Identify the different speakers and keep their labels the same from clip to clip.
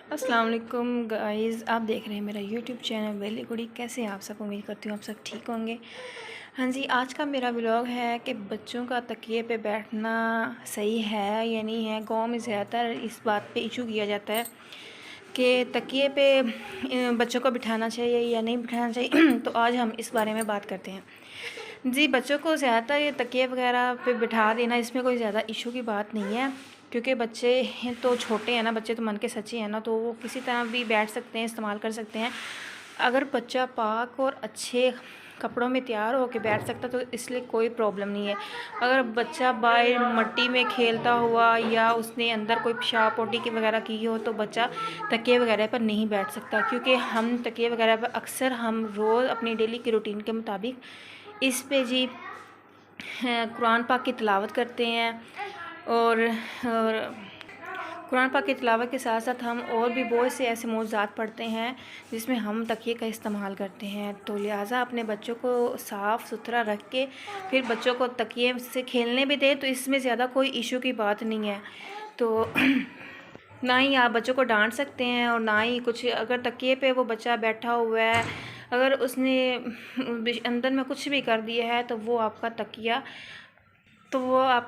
Speaker 1: अस्सलाम वालेकुम गाइज़, आप देख रहे हैं मेरा यूट्यूब चैनल वेली गुड़ी। कैसे हैं आप सब? उम्मीद करती हूँ आप सब ठीक होंगे। हाँ जी, आज का मेरा व्लॉग है कि बच्चों का तकिए पे बैठना सही है या नहीं है। गांव में ज़्यादातर इस बात पे इशू किया जाता है कि तकिए पे बच्चों को बिठाना चाहिए या नहीं बिठाना चाहिए। तो आज हम इस बारे में बात करते हैं। जी, बच्चों को ज़्यादातर ये तकिए वगैरह पे बिठा देना, इसमें कोई ज़्यादा इशू की बात नहीं है, क्योंकि बच्चे तो छोटे हैं ना, बच्चे तो मन के सच्चे हैं ना, तो वो किसी तरह भी बैठ सकते हैं, इस्तेमाल कर सकते हैं। अगर बच्चा पाक और अच्छे कपड़ों में तैयार होकर बैठ सकता तो इसलिए कोई प्रॉब्लम नहीं है। अगर बच्चा बाहर मिट्टी में खेलता हुआ या उसने अंदर कोई पेशाब पोटी की वगैरह की हो तो बच्चा तकिए वगैरह पर नहीं बैठ सकता, क्योंकि हम तकिए वगैरह पर अक्सर हम रोज़ अपनी डेली की रूटीन के मुताबिक इस पे जी कुरान पाक की तिलावत करते हैं और कुरान पाक की तिलावत के साथ साथ हम और भी बहुत से ऐसे मौज़ूआत पढ़ते हैं जिसमें हम तकिए का इस्तेमाल करते हैं। तो लिहाजा अपने बच्चों को साफ़ सुथरा रख के फिर बच्चों को तकिए से खेलने भी दें, तो इसमें ज़्यादा कोई इशू की बात नहीं है। तो ना ही आप बच्चों को डांट सकते हैं और ना ही कुछ। अगर तकिए पे वो बच्चा बैठा हुआ है, अगर उसने अंदर में कुछ भी कर दिया है तो वो आपका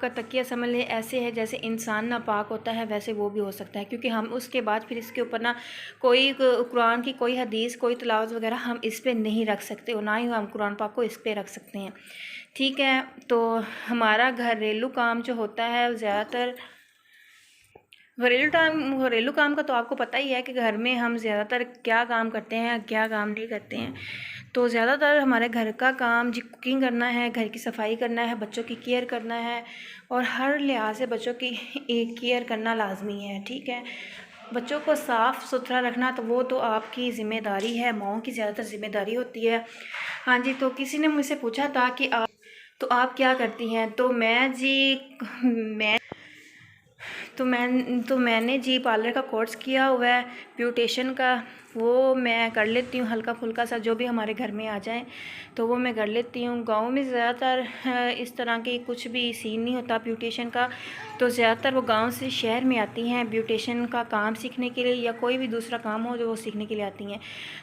Speaker 1: तकिया समझ लें ऐसे है जैसे इंसान नापाक होता है, वैसे वो भी हो सकता है। क्योंकि हम उसके बाद फिर इसके ऊपर ना कोई कुरान की कोई हदीस कोई तिलावत वगैरह हम इस पे नहीं रख सकते और ना ही हम कुरान पाक को इस पे रख सकते हैं। ठीक है, तो हमारा घरेलू काम जो होता है ज़्यादातर घरेलू काम का तो आपको पता ही है कि घर में हम ज़्यादातर क्या काम करते हैं क्या काम नहीं करते हैं। तो ज़्यादातर हमारे घर का काम जी कुकिंग करना है, घर की सफाई करना है, बच्चों की केयर करना है और हर लिहाज से बच्चों की केयर करना लाजमी है। ठीक है, बच्चों को साफ़ सुथरा रखना तो वो तो आपकी ज़िम्मेदारी है, माओं की ज़्यादातर ज़िम्मेदारी होती है। हाँ जी, तो किसी ने मुझसे पूछा था कि आप क्या करती हैं? मैंने जी पार्लर का कोर्स किया हुआ है, ब्यूटिशन का। वो मैं कर लेती हूँ, हल्का फुल्का सा जो भी हमारे घर में आ जाए तो वो मैं कर लेती हूँ। गांव में ज़्यादातर इस तरह के कुछ भी सीन नहीं होता ब्यूटिशन का, तो ज़्यादातर वो गांव से शहर में आती हैं ब्यूटिशन का काम सीखने के लिए या कोई भी दूसरा काम हो जो वो सीखने के लिए आती हैं।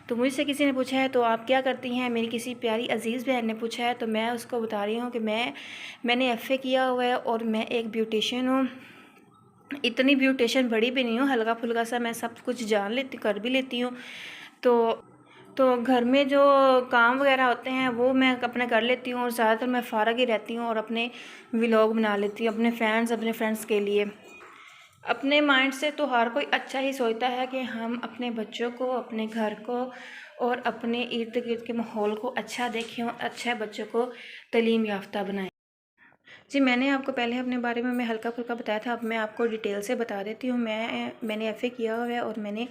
Speaker 1: तो मुझसे किसी ने पूछा है तो आप क्या करती हैं, मेरी किसी प्यारी अजीज़ बहन ने पूछा है, तो मैं उसको बता रही हूँ कि मैंने FA किया हुआ है और मैं एक ब्यूटिशन हूँ। इतनी ब्यूटिशन बड़ी भी नहीं हूँ, हल्का फुल्का सा मैं सब कुछ जान लेती कर भी लेती हूँ। तो घर में जो काम वगैरह होते हैं वो मैं अपने कर लेती हूँ और ज़्यादातर मैं फ़ारग ही रहती हूँ और अपने व्लॉग बना लेती हूँ अपने फ्रेंड्स के लिए। अपने माइंड से तो हर कोई अच्छा ही सोचता है कि हम अपने बच्चों को, अपने घर को और अपने इर्द गिर्द के माहौल को अच्छा देखें और अच्छा बच्चों को तालीम याफ्ता बनाएं। जी, मैंने आपको पहले अपने बारे में मैं हल्का फुल्का बताया था, अब मैं आपको डिटेल से बता देती हूँ। मैंने FA किया हुआ है और मैंने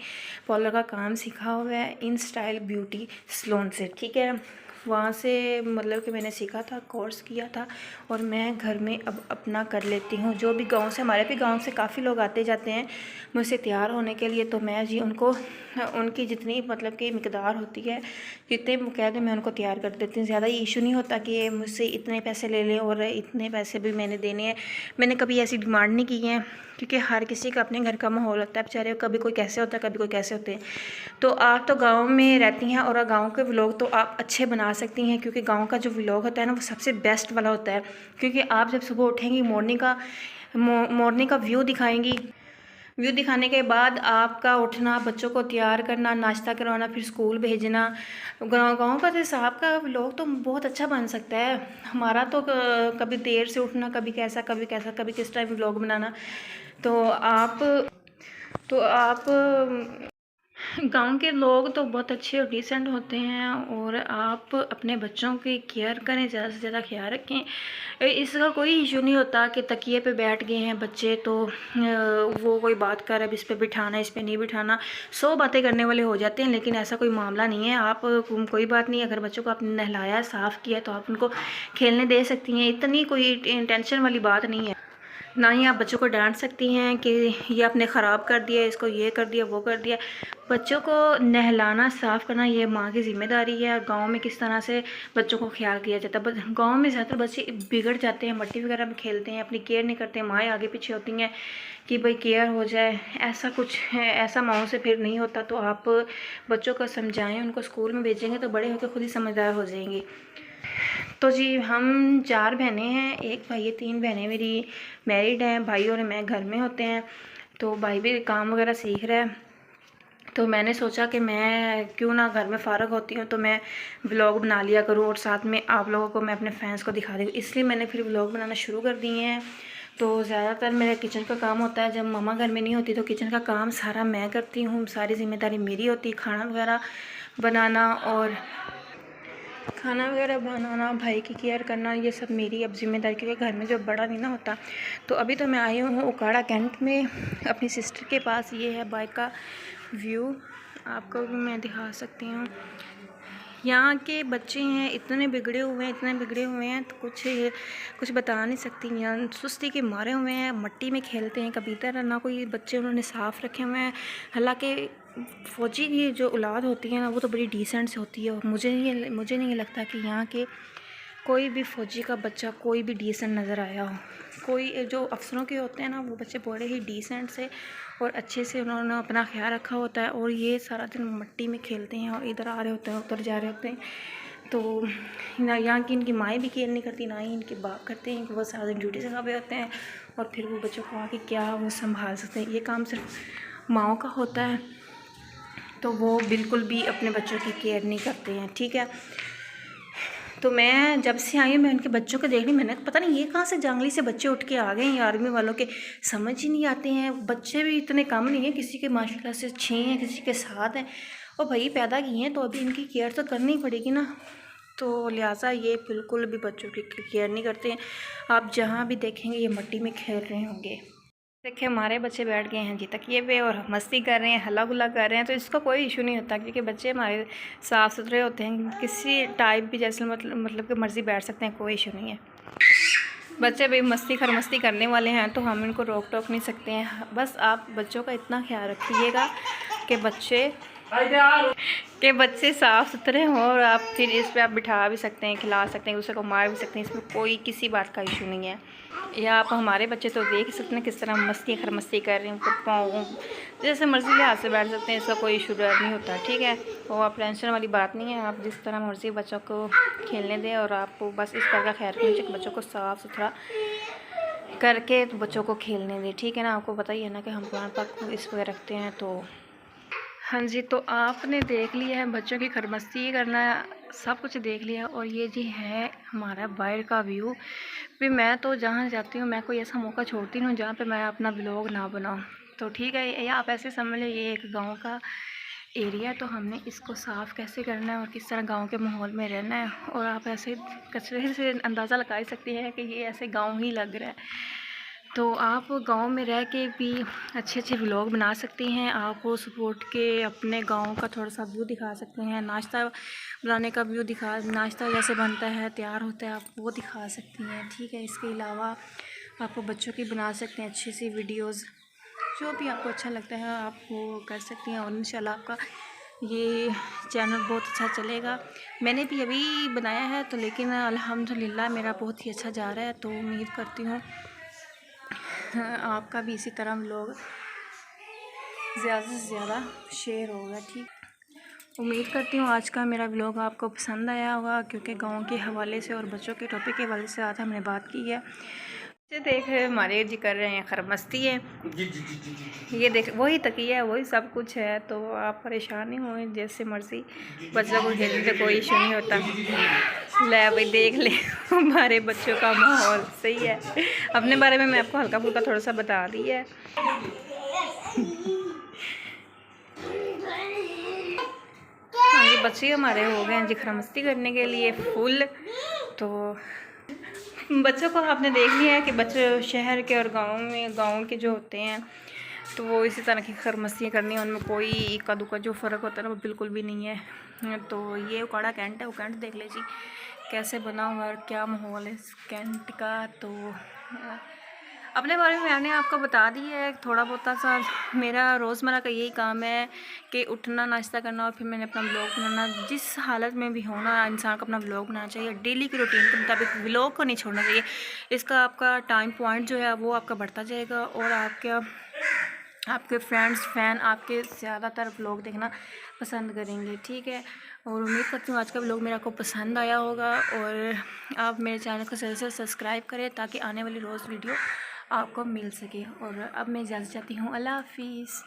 Speaker 1: पार्लर का काम सीखा हुआ है इन स्टाइल ब्यूटी सलोन से। ठीक है, वहाँ से मतलब कि मैंने सीखा था, कोर्स किया था और मैं घर में अब अपना कर लेती हूँ। जो भी गांव से, हमारे भी गांव से काफ़ी लोग आते जाते हैं मुझसे तैयार होने के लिए, तो मैं जी उनको उनकी जितनी मतलब कि मिकदार होती है, जितने वो कह दें मैं उनको तैयार कर देती हूँ। ज़्यादा इशू नहीं होता कि मुझसे इतने पैसे ले लें और इतने पैसे भी मैंने देने हैं। मैंने कभी ऐसी डिमांड नहीं की है, क्योंकि हर किसी का अपने घर का माहौल होता है बेचारे, कभी कोई कैसे होता है कभी कोई कैसे होते हैं। तो आप तो गाँव में रहती हैं और गाँव के व्लॉग तो आप अच्छे बना सकती हैं, क्योंकि गाँव का जो व्लॉग होता है ना वो सबसे बेस्ट वाला होता है। क्योंकि आप जब सुबह उठेंगी मॉर्निंग का व्यू दिखाने के बाद आपका उठना, बच्चों को तैयार करना, नाश्ता करवाना, फिर स्कूल भेजना, गाँव का तो साहब का व्लॉग तो बहुत अच्छा बन सकता है। हमारा तो कभी देर से उठना, कभी कैसा कभी किस टाइम व्लॉग बनाना। तो आप गांव के लोग तो बहुत अच्छे और डिसेंट होते हैं और आप अपने बच्चों की केयर करें, ज़्यादा से ज़्यादा ख्याल रखें। इसका कोई इशू नहीं होता कि तकिए पे बैठ गए हैं बच्चे तो वो कोई बात कर अब इस पे बिठाना इस पे नहीं बिठाना, 100 बातें करने वाले हो जाते हैं, लेकिन ऐसा कोई मामला नहीं है। आप कोई बात नहीं, अगर बच्चों को आपने नहलाया साफ़ किया तो आप उनको खेलने दे सकती हैं, इतनी कोई टेंशन वाली बात नहीं है। ना ही आप बच्चों को डांट सकती हैं कि ये आपने ख़राब कर दिया, इसको ये कर दिया, वो कर दिया। बच्चों को नहलाना, साफ़ करना ये माँ की ज़िम्मेदारी है। और गांव में किस तरह से बच्चों को ख्याल किया जाता है, गांव में ज़्यादातर बच्चे बिगड़ जाते हैं, मट्टी वगैरह में खेलते हैं, अपनी केयर नहीं करते। माएँ आगे पीछे होती हैं कि भाई केयर हो जाए, ऐसा कुछ है, ऐसा माओ से फिर नहीं होता। तो आप बच्चों को समझाएं, उनको स्कूल में भेजेंगे तो बड़े होकर खुद ही समझदार हो जाएंगी। तो जी हम 4 बहनें हैं, एक भाई है, 3 बहनें मेरी मैरिड हैं। भाई और मैं घर में होते हैं, तो भाई भी काम वगैरह सीख रहा है। तो मैंने सोचा कि मैं क्यों ना घर में फ़ारग होती हूँ तो मैं व्लॉग बना लिया करूँ और साथ में आप लोगों को मैं अपने फैंस को दिखा दूँ, इसलिए मैंने फिर व्लॉग बनाना शुरू कर दिए हैं। तो ज़्यादातर मेरे किचन का काम होता है, जब मम्मा घर में नहीं होती तो किचन का काम सारा मैं करती हूँ, सारी ज़िम्मेदारी मेरी होती है। खाना वगैरह बनाना, भाई की केयर करना, ये सब मेरी अब ज़िम्मेदारी, क्योंकि घर में जो बड़ा नहीं ना होता। तो अभी तो मैं आई हूँ उकाड़ा कैंट में अपनी सिस्टर के पास। ये है बाइक का व्यू, आपको भी मैं दिखा सकती हूँ। यहाँ के बच्चे हैं इतने बिगड़े हुए हैं, तो कुछ बता नहीं सकती। यहाँ सुस्ती के मारे हुए हैं, मट्टी में खेलते हैं, कभी तरह ना कोई बच्चे उन्होंने साफ़ रखे हुए हैं। हालांकि फ़ौजी की जो औलाद होती है ना, वो तो बड़ी डिसेंट से होती है। और मुझे नहीं लगता कि यहाँ के कोई भी फ़ौजी का बच्चा कोई भी डिसेंट नज़र आया हो। कोई जो अफसरों के होते हैं ना, वो बच्चे बड़े ही डिसेंट से और अच्छे से उन्होंने अपना ख्याल रखा होता है। और ये सारा दिन मट्टी में खेलते हैं और इधर आ रहे होते हैं, उधर जा रहे होते हैं। तो ना यहाँ की इनकी माएँ भी केयर नहीं करती, ना ही इनके बाप करते हैं कि वो सारा दिन ड्यूटी से खबे होते हैं। और फिर वो बच्चों को आके क्या वो संभाल सकते हैं, ये काम सिर्फ माओं का होता है। तो वो बिल्कुल भी अपने बच्चों की केयर नहीं करते हैं, ठीक है। तो मैं जब से आई हूँ मैं उनके बच्चों को देख रही, मैंने पता नहीं ये कहाँ से जंगली से बच्चे उठ के आ गए हैं आर्मी वालों के, समझ ही नहीं आते हैं। बच्चे भी इतने कम नहीं हैं, किसी के माशाल्लाह से 6 हैं, किसी के 7 हैं। और भाई पैदा किए हैं तो अभी इनकी केयर तो करनी पड़ेगी ना। तो लिहाजा ये बिल्कुल भी बच्चों की केयर नहीं करते हैं। आप जहाँ भी देखेंगे ये मट्टी में खेल रहे होंगे। देखिए हमारे बच्चे बैठ गए हैं जी तकिए पे और मस्ती कर रहे हैं, हल्ला गुल्ला कर रहे हैं। तो इसका कोई इशू नहीं होता, क्योंकि बच्चे हमारे साफ़ सुथरे होते हैं, किसी टाइप भी जैसे मतलब कि मर्ज़ी बैठ सकते हैं, कोई इशू नहीं है। बच्चे भी मस्ती करने वाले हैं तो हम इनको रोक टोक नहीं सकते हैं। बस आप बच्चों का इतना ख्याल रखिएगा कि बच्चे साफ़ सुथरे हों। और आप फिर इस पर आप बिठा भी सकते हैं, खिला सकते हैं, दूसरे को मार भी सकते हैं, इसमें कोई किसी बात का इशू नहीं है। या आप हमारे बच्चे तो देख सकते हैं किस तरह मस्ती कर रहे हैं, उनको पाँव जैसे मर्ज़ी लिहाज से बैठ सकते हैं, इसका कोई इशू नहीं होता, ठीक है। वो आप टेंशन वाली बात नहीं है, आप जिस तरह मर्ज़ी बच्चों को खेलने दें। और आपको बस इस तरह का ख्याल रखना चाहिए कि बच्चों को साफ़ सुथरा करके तो बच्चों को खेलने दें, ठीक है ना। आपको पता ही है ना कि हम कुरान पाक इस वगैरह रखते हैं। तो हाँ जी, तो आपने देख लिया है बच्चों की खरमस्ती करना, सब कुछ देख लिया। और ये जी है हमारा बाहर का व्यू। फिर मैं तो जहाँ जाती हूँ मैं कोई ऐसा मौका छोड़ती नहीं हूँ जहाँ पे मैं अपना व्लॉग ना बनाऊँ। तो ठीक है, ये आप ऐसे समझ लो ये एक गांव का एरिया, तो हमने इसको साफ़ कैसे करना है और किस तरह गांव के माहौल में रहना है। और आप ऐसे कचरे से अंदाज़ा लगा ही सकती हैं कि ये ऐसे गाँव ही लग रहा है। तो आप गांव में रह के भी अच्छे व्लॉग बना सकती हैं। आप उस सपोर्ट के अपने गांव का थोड़ा सा व्यू दिखा सकते हैं, नाश्ता बनाने का व्यू नाश्ता जैसे बनता है, तैयार होता है, आप वो दिखा सकती हैं, ठीक है। इसके अलावा आपको बच्चों की बना सकते हैं अच्छी सी वीडियोज़, जो भी आपको अच्छा लगता है आप वो कर सकती हैं। और इंशाल्लाह आपका ये चैनल बहुत अच्छा चलेगा। मैंने भी अभी बनाया है तो, लेकिन अल्हम्दुलिल्लाह मेरा बहुत ही अच्छा जा रहा है। तो उम्मीद करती हूँ आपका भी इसी तरह व्लॉग ज़्यादा से ज़्यादा शेयर होगा, ठीक। उम्मीद करती हूँ आज का मेरा व्लॉग आपको पसंद आया होगा, क्योंकि गांव के हवाले से और बच्चों के टॉपिक के हवाले से आज हमने बात की है। देख रहे हमारे जी कर रहे हैं खरमस्ती है, ये देख वही तकिया है, वही सब कुछ है। तो आप परेशान नहीं हुए, जैसे मर्ज़ी बच्चों को खेलने से कोई इशू नहीं होता। ले भाई देख ले हमारे बच्चों का माहौल सही है। अपने बारे में मैं आपको हल्का फुल्का थोड़ा सा बता दी है। हाँ जी, बच्चे हमारे हो गए हैं जी खरमस्ती करने के लिए फुल। तो बच्चों को आपने देख लिया है कि बच्चे शहर के और गाँव के जो होते हैं तो वो इसी तरह की खरमस्तियाँ करनी है, उनमें कोई इक्का दुक्का जो फ़र्क होता है ना वो बिल्कुल भी नहीं है। तो ये उकाड़ा कैंट है, वो कैंट देख लीजिए कैसे बना हुआ और क्या माहौल है इस कैंट का। तो अपने बारे में मैंने आपको बता दिया है थोड़ा बहुत सा। मेरा रोज़मर्रा का यही काम है कि उठना, नाश्ता करना और फिर मैंने अपना व्लॉग बनाना। जिस हालत में भी होना इंसान को अपना व्लॉग बनाना चाहिए, डेली की रूटीन के मुताबिक व्लॉग को नहीं छोड़ना चाहिए। इसका आपका टाइम पॉइंट जो है वो आपका बढ़ता जाएगा और आपके फ्रेंड्स फैन आपके ज़्यादातर व्लॉग देखना पसंद करेंगे, ठीक है। और उम्मीद करती हूँ आज का व्लॉग मेरा को पसंद आया होगा और आप मेरे चैनल को जल्द से सब्सक्राइब करें ताकि आने वाली रोज़ वीडियो आपको मिल सके। और अब मैं इजाज़त चाहती हूँ। अल्लाह हाफिज़।